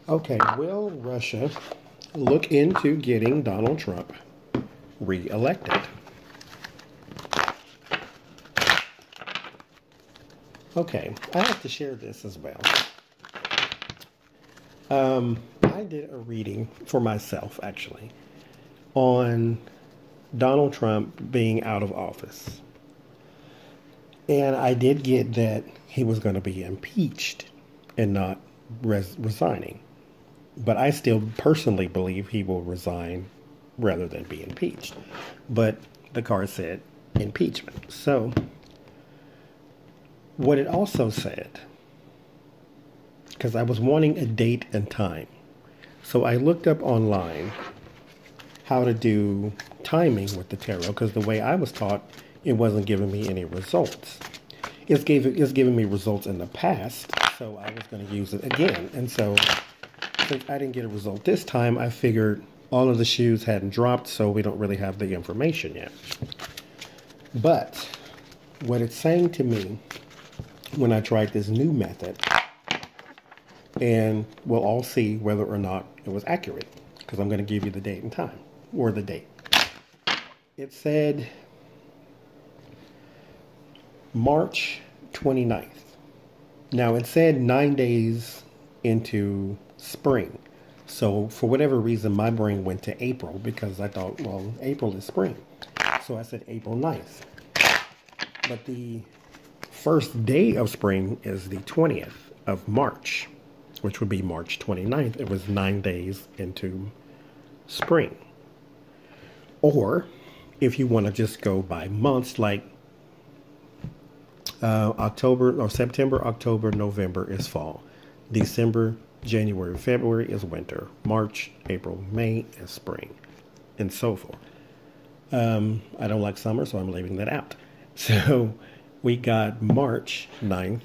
Okay, will Russia look into getting Donald Trump re-elected? Okay, I have to share this as well. I did a reading for myself, actually, on Donald Trump being out of office. And I did get that he was going to be impeached and not resigning. But I still personally believe he will resign rather than be impeached. But the card said impeachment. So, what it also said, because I was wanting a date and time. So I looked up online how to do timing with the tarot, because the way I was taught, it wasn't giving me any results. It's giving me results in the past, so I was going to use it again. And so since I didn't get a result this time, I figured all of the shoes hadn't dropped, so we don't really have the information yet. But what it's saying to me when I tried this new method, and we'll all see whether or not it was accurate, because I'm going to give you the date and time, or the date. It said March 29th. Now, it said 9 days into spring. So, for whatever reason, my brain went to April, because I thought, well, April is spring. So I said April 9th. But the first day of spring is the 20th of March, which would be March 29th. It was 9 days into spring. Or, if you want to just go by months, like October or September, October, November is fall. December, January, February is winter. March, April, May is spring, and so forth. I don't like summer, so I'm leaving that out. So we got March 9th,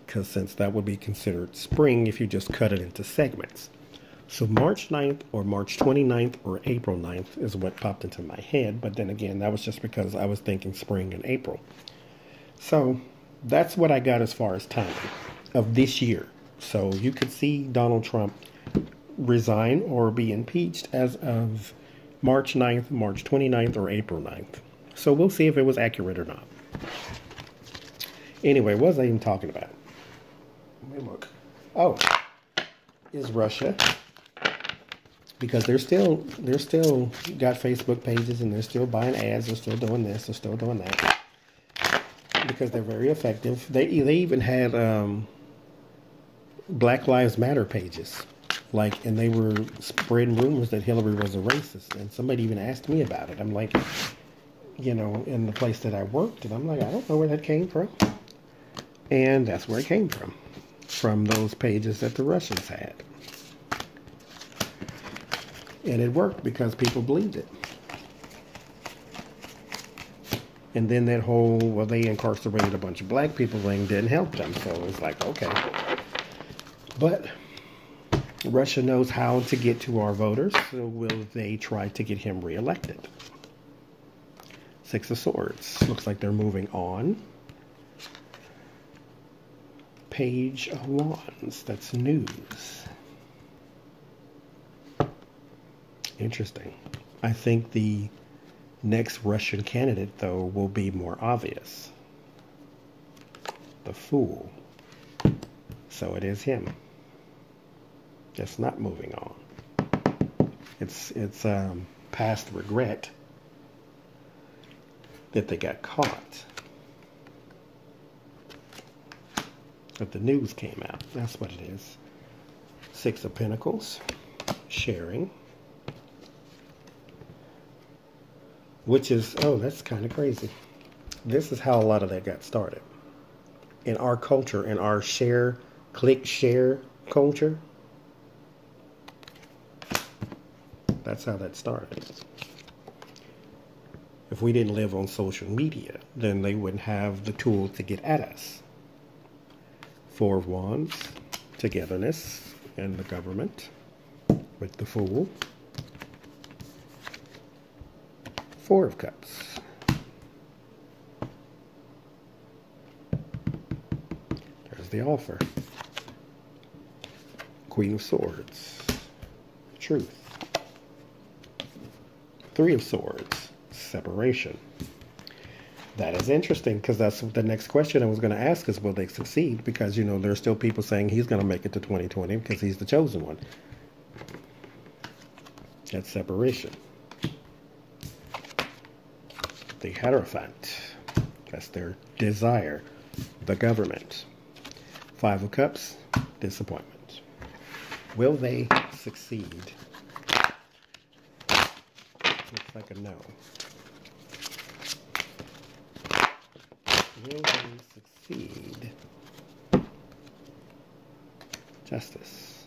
because since that would be considered spring if you just cut it into segments. So March 9th or March 29th or April 9th is what popped into my head. But then again, that was just because I was thinking spring and April. So that's what I got as far as timing of this year. So you could see Donald Trump resign or be impeached as of March 9th, March 29th, or April 9th. So we'll see if it was accurate or not. Anyway, what was I even talking about? Let me look. Oh, is Russia, because they're still got Facebook pages, and they're still buying ads, they're still doing this, they're still doing that, because they're very effective. They even had Black Lives Matter pages, and they were spreading rumors that Hillary was a racist, and somebody even asked me about it. I'm like, in the place that I worked, and I'm like, I don't know where that came from. And that's where it came from those pages that the Russians had. And it worked because people believed it. And then that whole, well, they incarcerated a bunch of black people thing didn't help them. So it was like, okay. But Russia knows how to get to our voters, so will they try to get him reelected? Six of Swords. Looks like they're moving on. Page of Wands. That's news. Interesting. I think the next Russian candidate, though, will be more obvious. The Fool. So it is him. Just not moving on. It's past regret that they got caught. But the news came out. That's what it is. Six of Pentacles. Sharing. Which is, oh, that's kind of crazy. This is how a lot of that got started. In our culture, in our click share culture. That's how that started. If we didn't live on social media, then they wouldn't have the tools to get at us. Four of Wands, togetherness, and the government with the Fool. Four of Cups. There's the offer. Queen of Swords, truth. Three of Swords, separation. That is interesting because that's the next question I was going to ask is will they succeed? Because, you know, there's still people saying he's going to make it to 2020 because he's the chosen one. That's separation. The Hierophant. That's their desire. The government. Five of Cups. Disappointment. Will they succeed? Looks like a no. Will they succeed? Justice.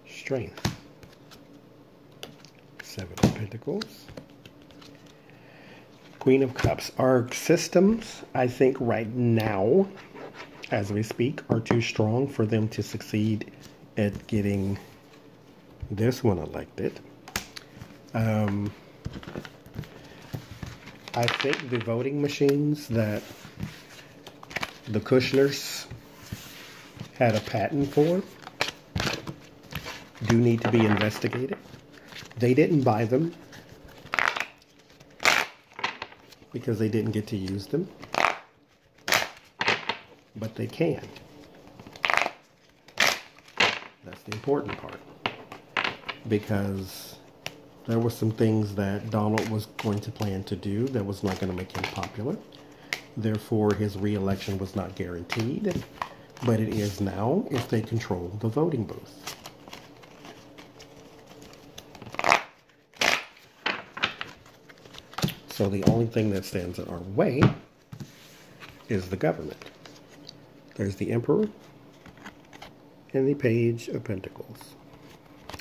Strength. Seven of Pentacles. Queen of Cups. Our systems, I think right now, as we speak, are too strong for them to succeed at getting this one elected. I think the voting machines that the Kushners had a patent for do need to be investigated. They didn't buy them because they didn't get to use them, but they can. That's the important part, because there were some things that Donald was going to plan to do that was not going to make him popular. Therefore, his re-election was not guaranteed, but it is now if they control the voting booth. So the only thing that stands in our way is the government. There's the Emperor and the Page of Pentacles.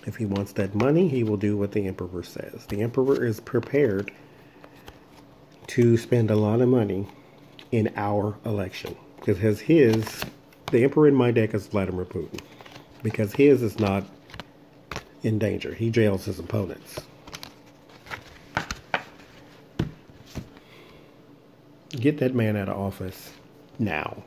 If he wants that money, he will do what the Emperor says. The Emperor is prepared to spend a lot of money in our election. Because the Emperor in my deck is Vladimir Putin. Because his is not in danger. He jails his opponents. Get that man out of office now.